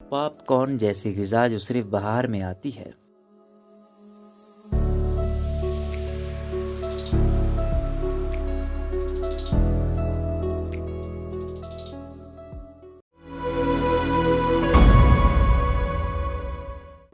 Popcorn जैसी ग़िज़ा जो सिर्फ बाहर में आती है।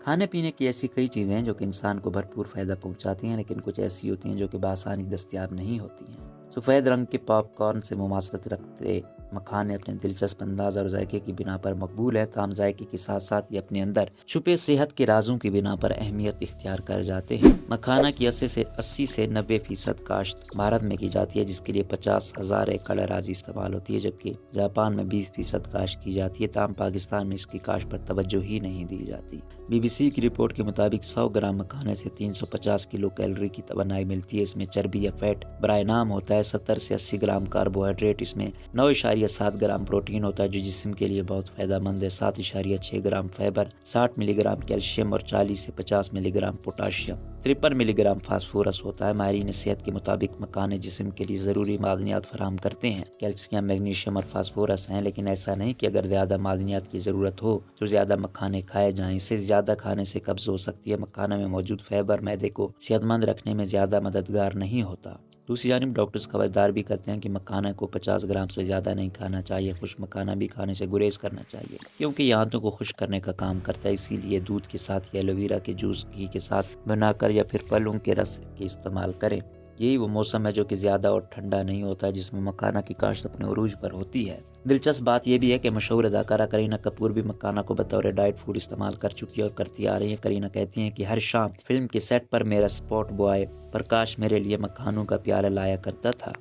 खाने पीने की ऐसी कई चीज़ें हैं जो कि इंसान को भरपूर फ़ायदा पहुंचाती हैं, लेकिन कुछ ऐसी होती हैं जो कि बआसानी दस्तयाब नहीं होती हैं। सफ़ेद रंग के पॉपकॉर्न से मुमासलत रखते मखाने अपने दिलचस्प अंदाज़ और जायके की बिना पर मकबूल हैं, ताम जायके के साथ साथ ये अपने अंदर छुपे सेहत के राजों की बिना पर अहमियत इख्तियार कर जाते हैं। मखाना की 80 से 90% काश्त भारत में की जाती है, जिसके लिए 50,000 एकड़ अराजी इस्तेमाल होती है, जबकि जापान में 20% काश्त की जाती है। ताम पाकिस्तान में इसकी काश्त पर तवज्जो ही नहीं दी जाती। BBC की रिपोर्ट के मुताबिक 100 ग्राम मखाने से 350 किलो कैलोरी की तवानाई मिलती है। इसमें चर्बी या फैट बराए नाम होता है। 70 से 80 ग्राम कार्बोहाइड्रेट, इसमें 9.7 ग्राम प्रोटीन होता है जो जिस्म के लिए बहुत फायदेमंद है। 7.6 ग्राम फाइबर, 60 मिलीग्राम कैल्शियम और 40 से 50 मिलीग्राम पोटाशियम, 53 मिलीग्राम फास्फोरस होता है। माहिरीन सेहत के मुताबिक मखाने जिस्म के लिए ज़रूरी मादनियात फराहम करते हैं। कैल्शियम, मैग्नीशियम और फास्फोरस हैं, लेकिन ऐसा नहीं कि अगर ज़्यादा मादनियात की ज़रूरत हो तो ज़्यादा मखाने खाए जाएं। इससे ज़्यादा खाने से कब्ज़ हो सकती है। मखाना में मौजूद फाइबर मैदे को सेहतमंद रखने में ज़्यादा मददगार नहीं होता। दूसरी जानिब डॉक्टर्स खबरदार भी करते हैं कि मखाना को 50 ग्राम से ज़्यादा नहीं खाना चाहिए। खुश्क मखाना भी खाने से गुरेज करना चाहिए, क्योंकि ये आंतों को खुश्क करने का काम करता है। इसीलिए दूध के साथ या एलोवेरा के जूस घी के साथ बनाकर या फिर फलों के रस के इस्तेमाल करें। यही वो मौसम है जो कि ज़्यादा और ठंडा नहीं होता है, जिसमें मखाना की काश्त अपने उरूज पर होती है। दिलचस्प बात यह भी है कि मशहूर अदाकारा करीना कपूर भी मखाना को बतौर डाइट फूड इस्तेमाल कर चुकी है और करती आ रही है। करीना कहती हैं कि हर शाम फिल्म के सेट पर मेरा स्पॉट बॉय प्रकाश मेरे लिए मखानों का प्याला लाया करता था।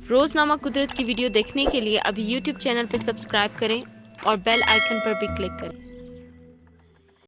रोजनामा कुदरत की वीडियो देखने के लिए अभी YouTube चैनल पर सब्सक्राइब करें और बेल आइकन पर भी क्लिक करें।